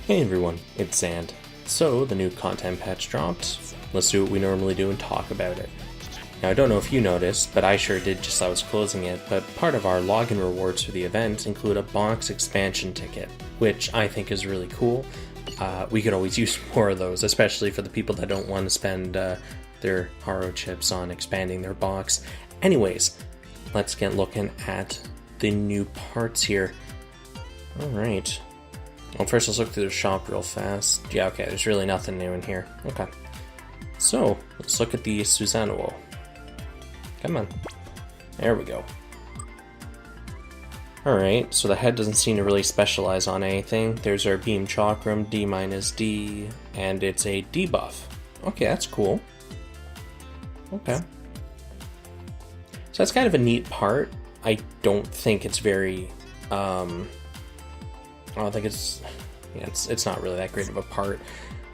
Hey everyone, it's Xant. So, the new content patch dropped. Let's do what we normally do and talk about it. Now, I don't know if you noticed, but I sure did just as I was closing it, but part of our login rewards for the event include a box expansion ticket, which I think is really cool. We could always use more of those, especially for the people that don't want to spend their haro chips on expanding their box. Anyways, let's get looking at the new parts here. Alright. Well, first let's look through the shop real fast. Yeah, okay, there's really nothing new in here. Okay. So, let's look at the SusanOwO. Come on. There we go. Alright, so the head doesn't seem to really specialize on anything. There's our beam chakram, D-D, and it's a debuff. Okay, that's cool. Okay. So that's kind of a neat part. I don't think it's very, I don't think it's, yeah, it's not really that great of a part.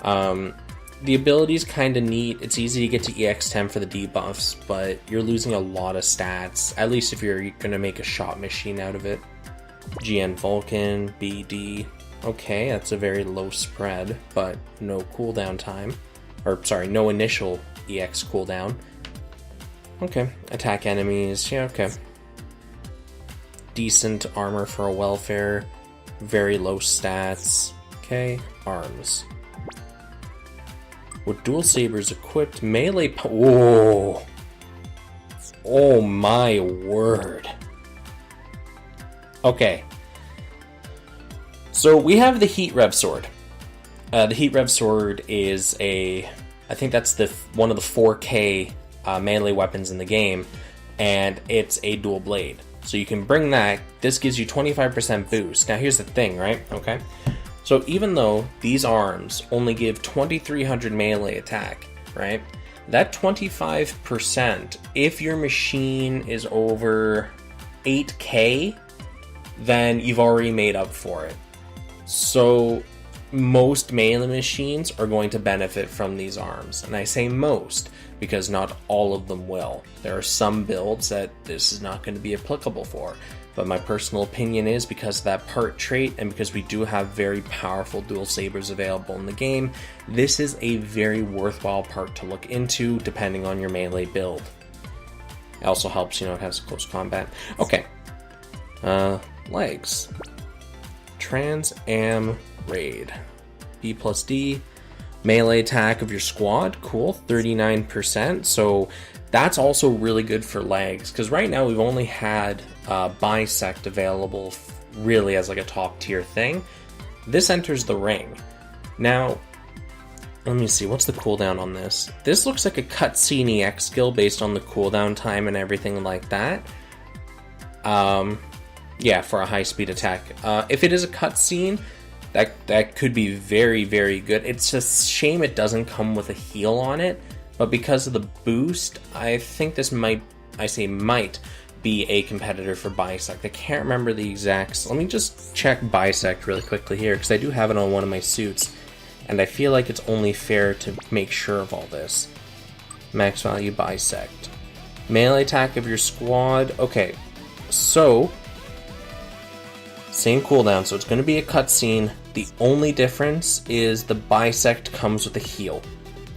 The ability is kind of neat. It's easy to get to EX10 for the debuffs, but you're losing a lot of stats, at least if you're going to make a shot machine out of it. GN Vulcan, BD. Okay, that's a very low spread, but no cooldown time. Or, sorry, no initial EX cooldown. Okay, attack enemies. Yeah, okay. Decent armor for a welfare. Very low stats. Okay, arms. With dual sabers equipped, melee Whoa! Oh my word. Okay. So we have the Heat Rev Sword. The Heat Rev Sword is I think that's one of the 4K melee weapons in the game, and it's a dual blade. So you can bring that. This gives you 25% boost. Now here's the thing, right? Okay. So even though these arms only give 2300 melee attack, right? That 25%, if your machine is over 8k, then you've already made up for it. So most melee machines are going to benefit from these arms. And I say most because not all of them will. There are some builds that this is not going to be applicable for. But my personal opinion is, because of that part trait and because we do have very powerful dual sabers available in the game, this is a very worthwhile part to look into depending on your melee build. It also helps, it has close combat. Okay. Legs. Trans Am Raid. B plus D. Melee attack of your squad. Cool. 39%. So that's also really good for legs, because right now we've only had bisect available really as like a top tier thing. This enters the ring. Now, let me see, what's the cooldown on this? This looks like a cutscene EX skill based on the cooldown time and everything like that. Yeah, for a high speed attack. If it is a cutscene, that could be very, very good. It's a shame it doesn't come with a heal on it. But because of the boost, I think this might be a competitor for Bisect. I can't remember the exacts. Let me just check Bisect really quickly here, because I do have it on one of my suits. And I feel like it's only fair to make sure of all this. Max value Bisect. Melee attack of your squad. Okay, so same cooldown, so it's going to be a cutscene. The only difference is the Bisect comes with a heal.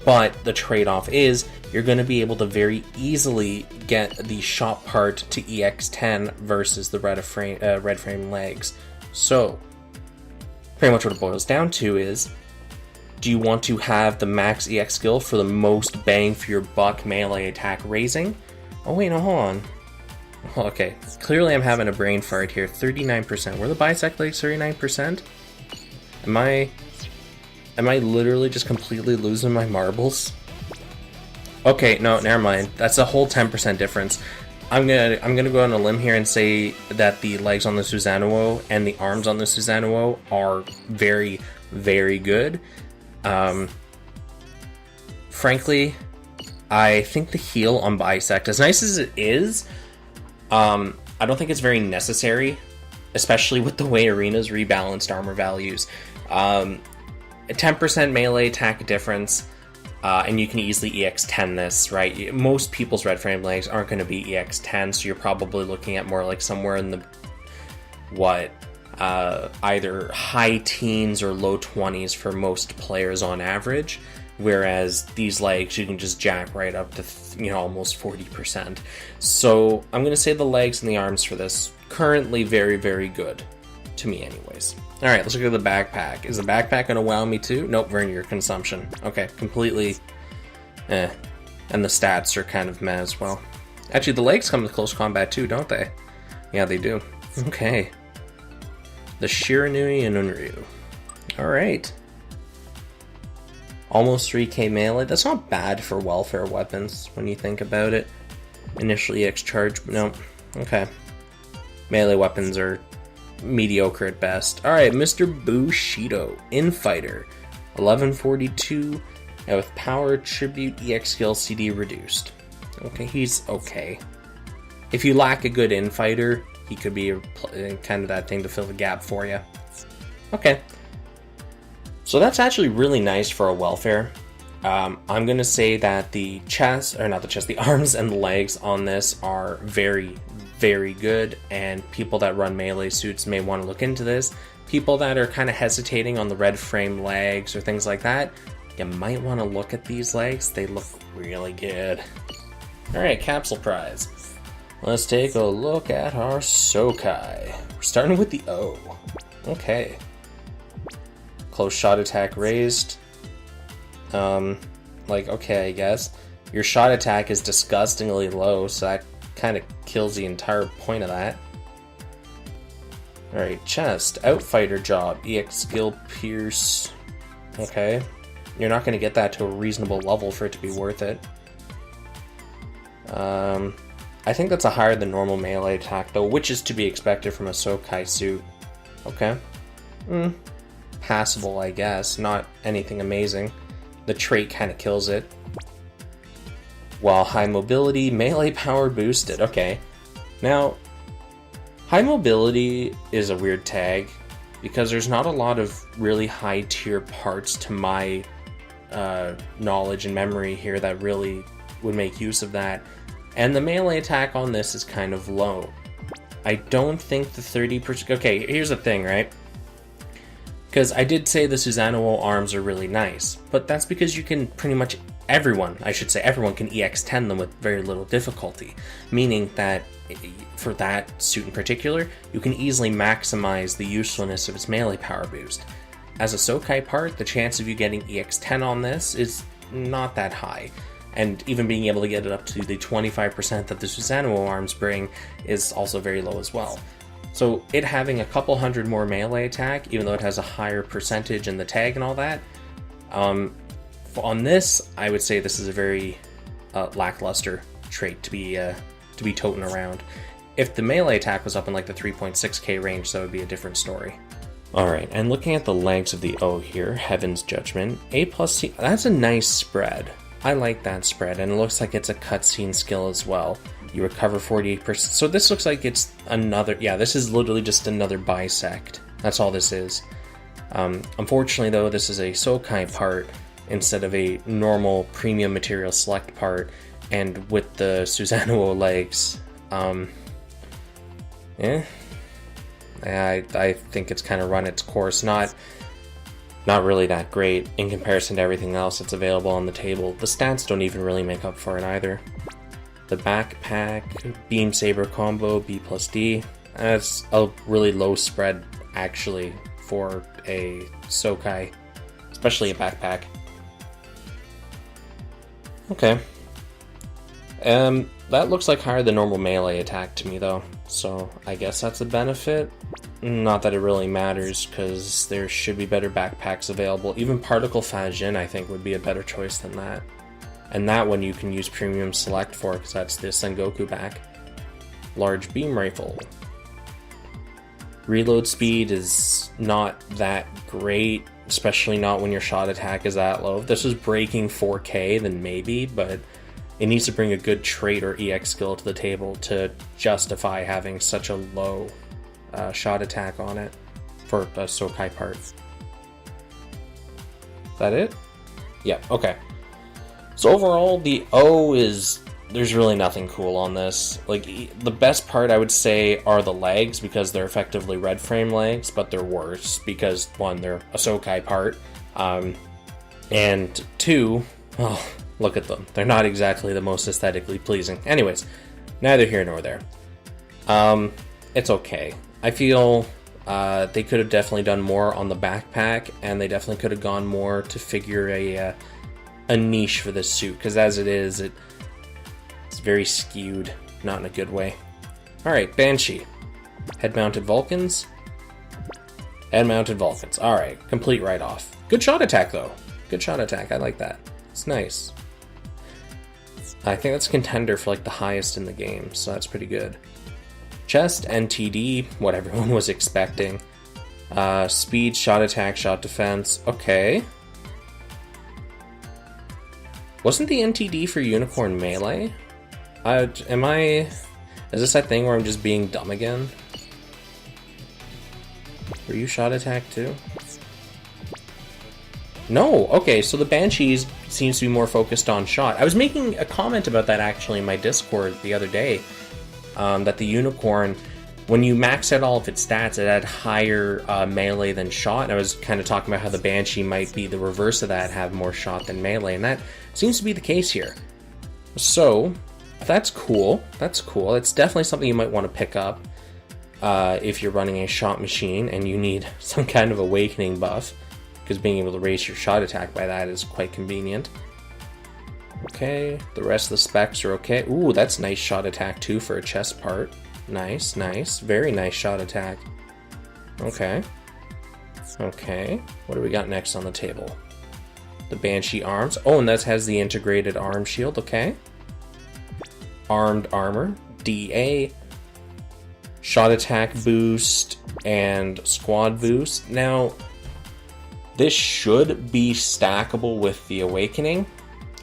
But the trade-off is you're going to be able to very easily get the shot part to EX10 versus the red frame legs. So, pretty much what it boils down to is, do you want to have the max EX skill for the most bang for your buck melee attack raising? Oh wait, no, hold on. Okay, clearly I'm having a brain fart here. 39%. Were the bisect legs 39%? Am I literally just completely losing my marbles? Okay, no, never mind. That's a whole 10% difference. I'm gonna go on a limb here and say that the legs on the SusanOwO and the arms on the SusanOwO are very, very good. Frankly, I think the heal on Bisect, as nice as it is, I don't think it's very necessary, especially with the way Arena's rebalanced armor values. A 10% melee attack difference, and you can easily EX10 this, right? Most people's red frame legs aren't going to be EX10, so you're probably looking at more like somewhere in the, either high teens or low 20s for most players on average, whereas these legs you can just jack right up to almost 40%. So I'm going to say the legs and the arms for this currently very, very good to me anyways. Alright, let's look at the backpack. Is the backpack going to wow me too? Nope, vernier consumption. Okay, completely and the stats are kind of meh as well. Actually, the legs come with close combat too, don't they? Yeah, they do. Okay. The Shiranui and Unryu. Alright. Almost 3k melee. That's not bad for welfare weapons when you think about it. Initially EX charge, but no. Okay. Melee weapons are mediocre at best. Alright, Mr. Bushibro, Infighter. 1142, and with power, attribute, EX skill, CD reduced. Okay, he's okay. If you lack a good Infighter, he could be kind of that thing to fill the gap for you. Okay. So that's actually really nice for a welfare. I'm going to say that the arms and the legs on this are very, very good, and people that run melee suits may want to look into this. People that are kind of hesitating on the red frame legs or things like that, you might want to look at these legs. They look really good. Alright, capsule prize. Let's take a look at our Sokai. We're starting with the O. Okay. Close shot attack raised. Okay, I guess. Your shot attack is disgustingly low, so that kind of kills the entire point of that. Alright, chest. Outfighter job. EX skill pierce. Okay. You're not going to get that to a reasonable level for it to be worth it. I think that's a higher than normal melee attack, though, which is to be expected from a Sokai suit. Okay. Passable, I guess. Not anything amazing. The trait kind of kills it. While high mobility, melee power boosted. Okay. Now, high mobility is a weird tag, because there's not a lot of really high tier parts to my knowledge and memory here that really would make use of that. And the melee attack on this is kind of low. I don't think the 30%... Okay, here's the thing, right? Because I did say the SusanOwO arms are really nice, but that's because you can pretty much... Everyone can EX10 them with very little difficulty. Meaning that for that suit in particular, you can easily maximize the usefulness of its melee power boost. As a Sokai part, the chance of you getting EX10 on this is not that high. And even being able to get it up to the 25% that the SusanOwO arms bring is also very low as well. So it having a couple hundred more melee attack, even though it has a higher percentage in the tag and all that, on this, I would say this is a very lackluster trait to be toting around. If the melee attack was up in like the 3.6k range, that would be a different story. Alright, and looking at the legs of the O here, Heaven's Judgment, A plus C, that's a nice spread. I like that spread, and it looks like it's a cutscene skill as well. You recover 48%, so this looks like it's another, this is literally just another bisect. That's all this is. Unfortunately though, this is a Sokai part instead of a normal premium material select part, and with the SusanOwO legs, I think it's kind of run its course. Not really that great in comparison to everything else that's available on the table. The stats don't even really make up for it either. The backpack, beam saber combo, B plus D. That's a really low spread actually for a Sokai, especially a backpack. Okay. That looks like higher than normal melee attack to me though, so I guess that's a benefit. Not that it really matters, because there should be better backpacks available. Even Particle Fajin I think would be a better choice than that. And that one you can use Premium Select for, because that's the Sengoku back. Large Beam Rifle. Reload speed is not that great, especially not when your shot attack is that low. If this was breaking 4k, then maybe, but it needs to bring a good trait or EX skill to the table to justify having such a low shot attack on it for a Sokai part. Is that it? Yeah, okay. So overall, the O is there's really nothing cool on this. Like, the best part I would say are the legs, because they're effectively red frame legs, but they're worse because, one, they're a Sokai part, and two, oh, look at them. They're not exactly the most aesthetically pleasing. Anyways, neither here nor there. It's okay. I feel they could have definitely done more on the backpack, and they definitely could have gone more to figure a niche for this suit, because as it is, it's very skewed, not in a good way. Alright, Banshee. Head-mounted Vulcans. Head-mounted Vulcans. Alright, complete write-off. Good shot attack, though. Good shot attack, I like that. It's nice. I think that's contender for like the highest in the game, so that's pretty good. Chest, NTD, what everyone was expecting. Speed, shot attack, shot defense. Okay. Wasn't the NTD for Unicorn melee? Is this that thing where I'm just being dumb again? Were you shot attack too? No, okay, so the Banshees seems to be more focused on shot. I was making a comment about that actually in my Discord the other day, that the Unicorn, when you max out all of its stats, it had higher melee than shot, and I was kind of talking about how the Banshee might be the reverse of that, have more shot than melee, and that seems to be the case here. So, that's cool, that's cool. It's definitely something you might want to pick up if you're running a shot machine and you need some kind of awakening buff, because being able to raise your shot attack by that is quite convenient. Okay, the rest of the specs are okay. Ooh, that's nice shot attack too for a chest part. Nice, nice. Very nice shot attack. Okay. Okay, what do we got next on the table? The Banshee arms. Oh, and that has the integrated arm shield, okay. Armed armor, DA, shot attack boost, and squad boost. Now, this should be stackable with the Awakening,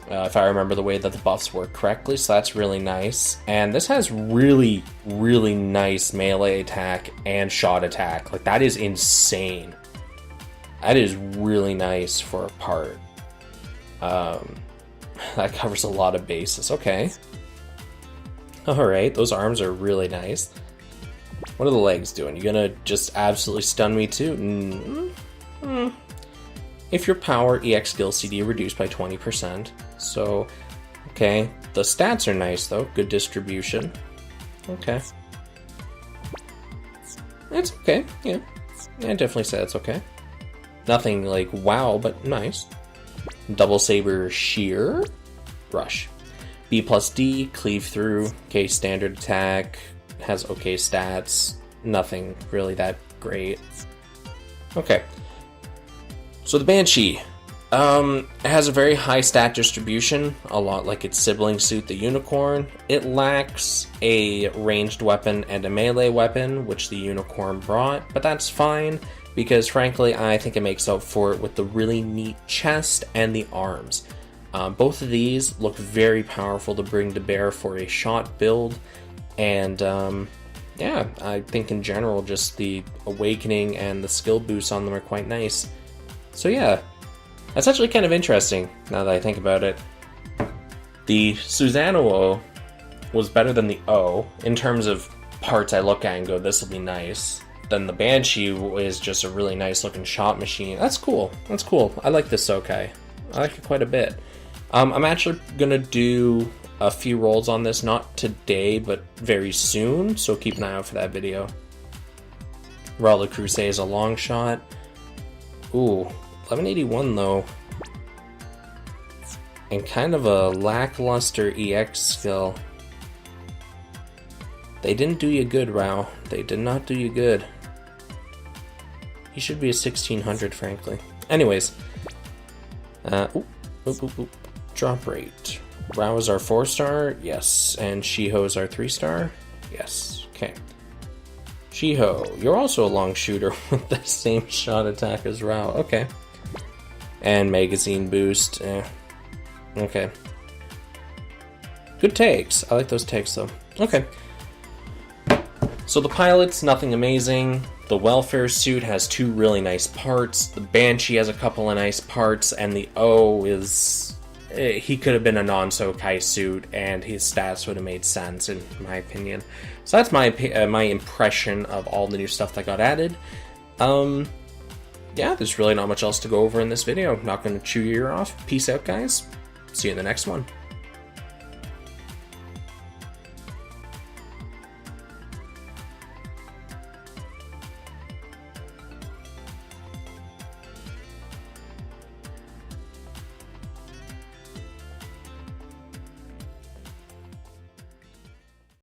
if I remember the way that the buffs work correctly, so that's really nice. And this has really, really nice melee attack and shot attack. Like, that is insane. That is really nice for a part. That covers a lot of bases. Okay. Alright, those arms are really nice. What are the legs doing? You gonna just absolutely stun me too? If your power, EX skill CD reduced by 20%. So, okay. The stats are nice though. Good distribution. Okay. It's okay, yeah. I'd definitely say it's okay. Nothing like wow, but nice. Double Saber Shear. Rush. B plus D, cleave through. Okay, standard attack. Has okay stats. Nothing really that great. Okay. So the Banshee. It has a very high stat distribution, a lot like its sibling suit, the Unicorn. It lacks a ranged weapon and a melee weapon, which the Unicorn brought, but that's fine, because frankly, I think it makes up for it with the really neat chest and the arms. Both of these look very powerful to bring to bear for a shot build, and yeah, I think in general, just the Awakening and the skill boosts on them are quite nice. So yeah, that's actually kind of interesting, now that I think about it. The SusanOwO was better than the O, in terms of parts I look at and go, this will be nice. Then the Banshee is just a really nice looking shot machine. That's cool, that's cool. I like this Sokai. I like it quite a bit. I'm actually gonna do a few rolls on this, not today, but very soon, so keep an eye out for that video. Frau Le Croissant is a long shot. Ooh. 1181 though, and kind of a lackluster EX skill. They didn't do you good, Rao. They did not do you good. He should be a 1600, frankly. Anyways, drop rate. Rao is our 4-star, yes, and Shiho is our 3-star, yes. Okay. Shiho, you're also a long shooter with the same shot attack as Rao. Okay. And magazine boost. Okay. Good takes. I like those takes though. Okay. So the pilot's nothing amazing. The welfare suit has 2 really nice parts. The Banshee has a couple of nice parts, and the O is he could have been a non-Sokai suit, and his stats would have made sense, in my opinion. So that's my impression of all the new stuff that got added. Yeah, there's really not much else to go over in this video. I'm not going to chew your ear off. Peace out, guys. See you in the next one.